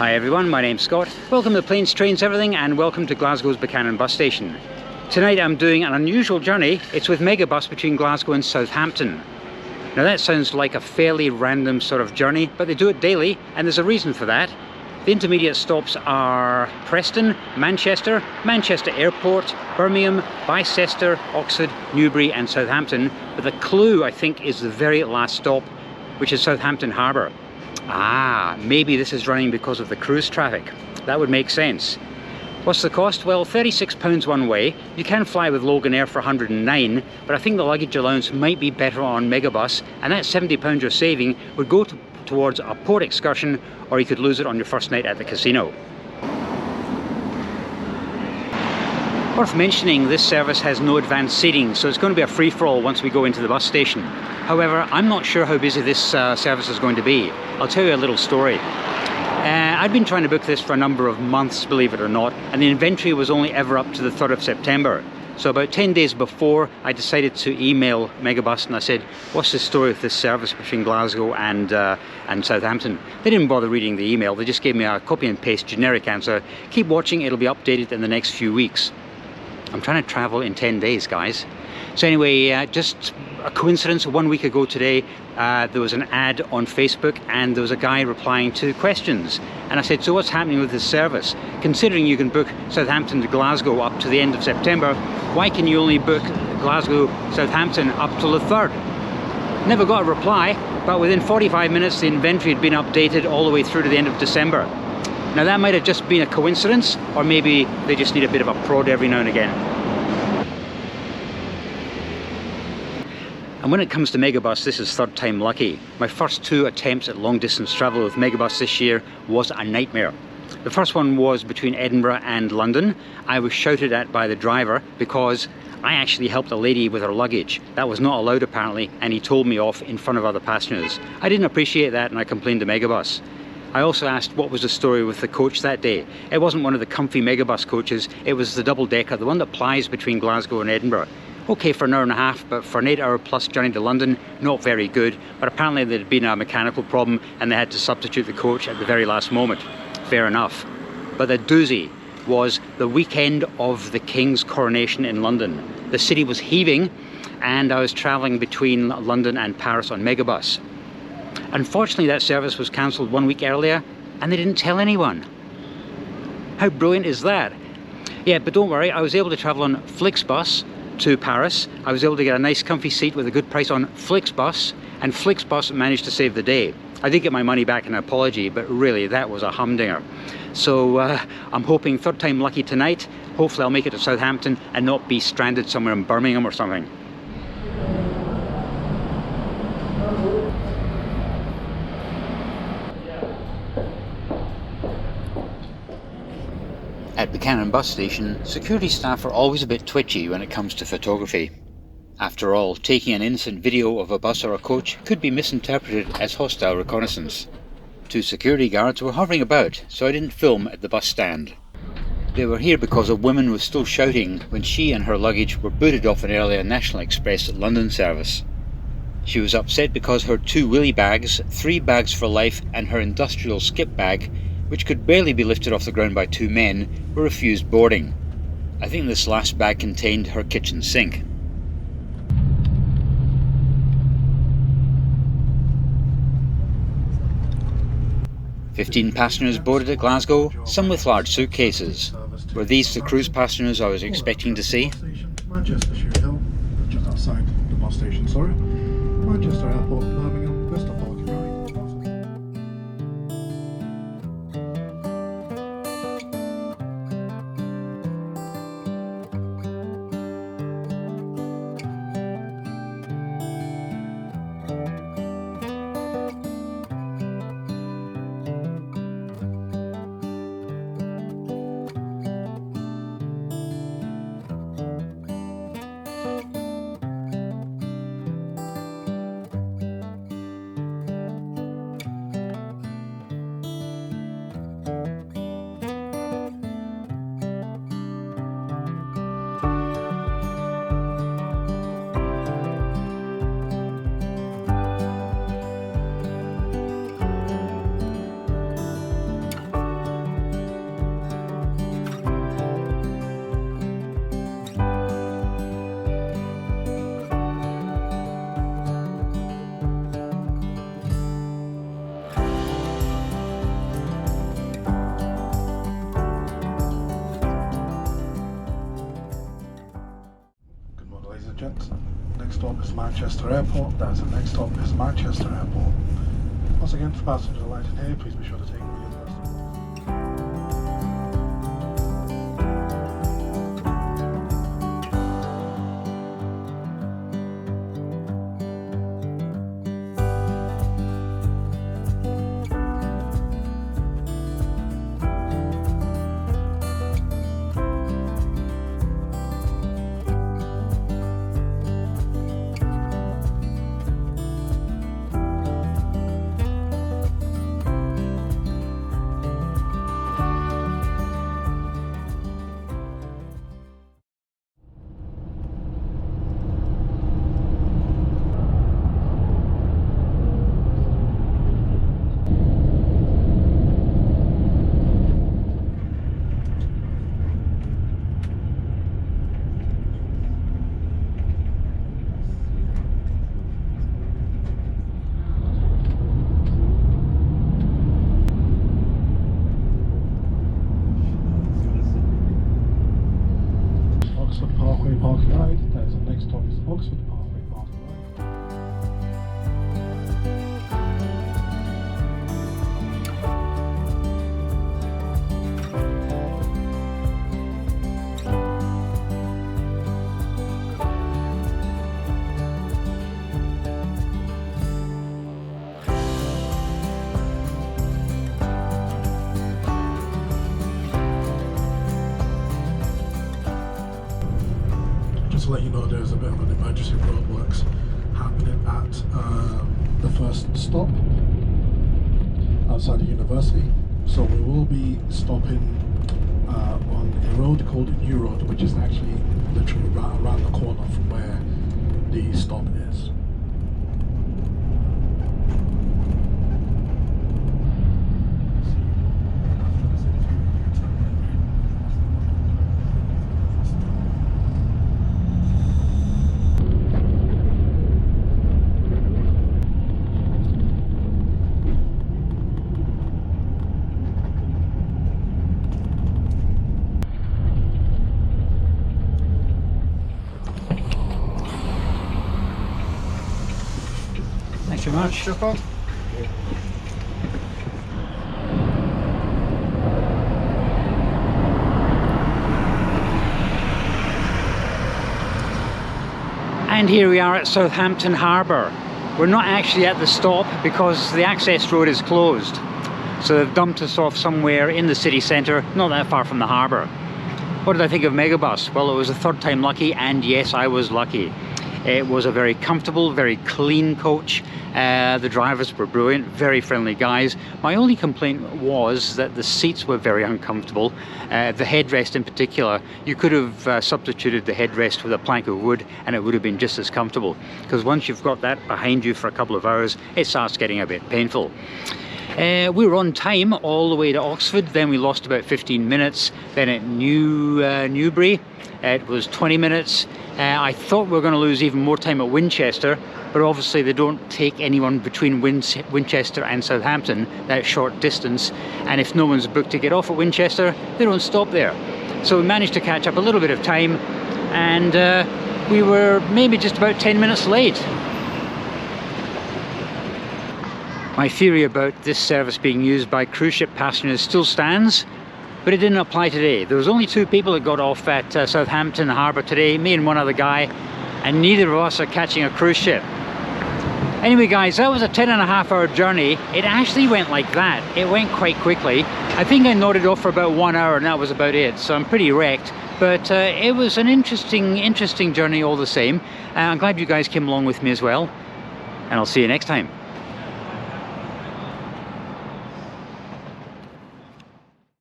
Hi everyone, my name's Scott. Welcome to Planes, Trains, Everything, and welcome to Glasgow's Buchanan bus station. Tonight I'm doing an unusual journey. It's with Megabus between Glasgow and Southampton. Now that sounds like a fairly random sort of journey, but they do it daily, and there's a reason for that. The intermediate stops are Preston, Manchester, Manchester Airport, Birmingham, Bicester, Oxford, Newbury and Southampton. But the clue, I think, is the very last stop, which is Southampton Harbour. Maybe this is running because of the cruise traffic. That would make sense. What's the cost? Well, £36 one way. You can fly with Logan Air for 109, but I think the luggage allowance might be better on Megabus, and that £70 you're saving would go towards a port excursion, or you could lose it on your first night at the casino. Worth mentioning, this service has no advanced seating, so it's going to be a free-for-all once we go into the bus station. However, I'm not sure how busy this service is going to be. I'll tell you a little story. I'd been trying to book this for a number of months, believe it or not, and the inventory was only ever up to the 3rd of September. So about 10 days before, I decided to email Megabus and I said, what's the story with this service between Glasgow and Southampton? They didn't bother reading the email, they just gave me a copy and paste generic answer. Keep watching, it'll be updated in the next few weeks. I'm trying to travel in 10 days, guys. So anyway, just a coincidence, 1 week ago today, there was an ad on Facebook and there was a guy replying to questions. And I said, so what's happening with this service? Considering you can book Southampton to Glasgow up to the end of September, why can you only book Glasgow, Southampton up till the 3rd? Never got a reply, but within 45 minutes the inventory had been updated all the way through to the end of December. Now that might have just been a coincidence, or maybe they just need a bit of a prod every now and again. And when it comes to Megabus, this is third time lucky. My first 2 attempts at long distance travel with Megabus this year was a nightmare. The first one was between Edinburgh and London. I was shouted at by the driver because I actually helped a lady with her luggage. That was not allowed apparently, and he told me off in front of other passengers. I didn't appreciate that and I complained to Megabus. I also asked what was the story with the coach that day. It wasn't one of the comfy Megabus coaches, it was the double-decker, the one that plies between Glasgow and Edinburgh. Okay for an hour and a half, but for an 8-hour plus journey to London, not very good. But apparently there had been a mechanical problem and they had to substitute the coach at the very last moment. Fair enough. But the doozy was the weekend of the King's coronation in London. The city was heaving and I was travelling between London and Paris on Megabus. Unfortunately, that service was cancelled 1 week earlier and they didn't tell anyone. How brilliant is that? Yeah, but don't worry, I was able to travel on Flixbus to Paris. I was able to get a nice comfy seat with a good price on Flixbus, and Flixbus managed to save the day. I did get my money back in an apology, but really that was a humdinger. So I'm hoping third time lucky tonight. Hopefully I'll make it to Southampton and not be stranded somewhere in Birmingham or something. At Buchanan bus station, security staff are always a bit twitchy when it comes to photography. After all, taking an innocent video of a bus or a coach could be misinterpreted as hostile reconnaissance. 2 security guards were hovering about, so I didn't film at the bus stand. They were here because a woman was still shouting when she and her luggage were booted off an earlier National Express London service. She was upset because her 2 willy bags, 3 bags for life and her industrial skip bag, which could barely be lifted off the ground by 2 men, were refused boarding. I think this last bag contained her kitchen sink. "15 passengers boarded at Glasgow, some with large suitcases. Were these the cruise passengers I was expecting to see?" Manchester Hill, just outside the bus station, sorry. Manchester Airport, Birmingham, Bristol Park, right. ladies and gents. Next stop is Manchester Airport. That's the next stop is Manchester Airport. Once again, for passengers alighting here, please be sure to take away your personal. Parkway Parking Ride. There's the next stop is Oxford Parkway Parking Ride. Just to let you know, there's a bit of an emergency roadworks happening at the first stop outside the university. So we will be stopping on a road called New Road, which is actually literally right around the corner from where the stop is. Thanks very much. Your fault. And here we are at Southampton Harbour. We're not actually at the stop because the access road is closed. So they've dumped us off somewhere in the city centre, not that far from the harbour. What did I think of Megabus? Well, it was a third time lucky, and yes, I was lucky. It was a very comfortable, very clean coach. The drivers were brilliant, very friendly guys. My only complaint was that the seats were very uncomfortable. The headrest in particular, you could have substituted the headrest with a plank of wood and it would have been just as comfortable. Because once you've got that behind you for a couple of hours, it starts getting a bit painful. We were on time all the way to Oxford, then we lost about 15 minutes. Then at Newbury, it was 20 minutes. I thought we were going to lose even more time at Winchester, but obviously they don't take anyone between Winchester and Southampton, that short distance, and if no one's booked to get off at Winchester, they don't stop there. So we managed to catch up a little bit of time, and we were maybe just about 10 minutes late. My theory about this service being used by cruise ship passengers still stands, but it didn't apply today. There was only 2 people that got off at Southampton Harbour today, me and one other guy, and neither of us are catching a cruise ship. Anyway guys, that was a 10.5-hour journey. It actually went like that. It went quite quickly. I think I nodded off for about 1 hour and that was about it, so I'm pretty wrecked. But it was an interesting journey all the same. I'm glad you guys came along with me as well, and I'll see you next time.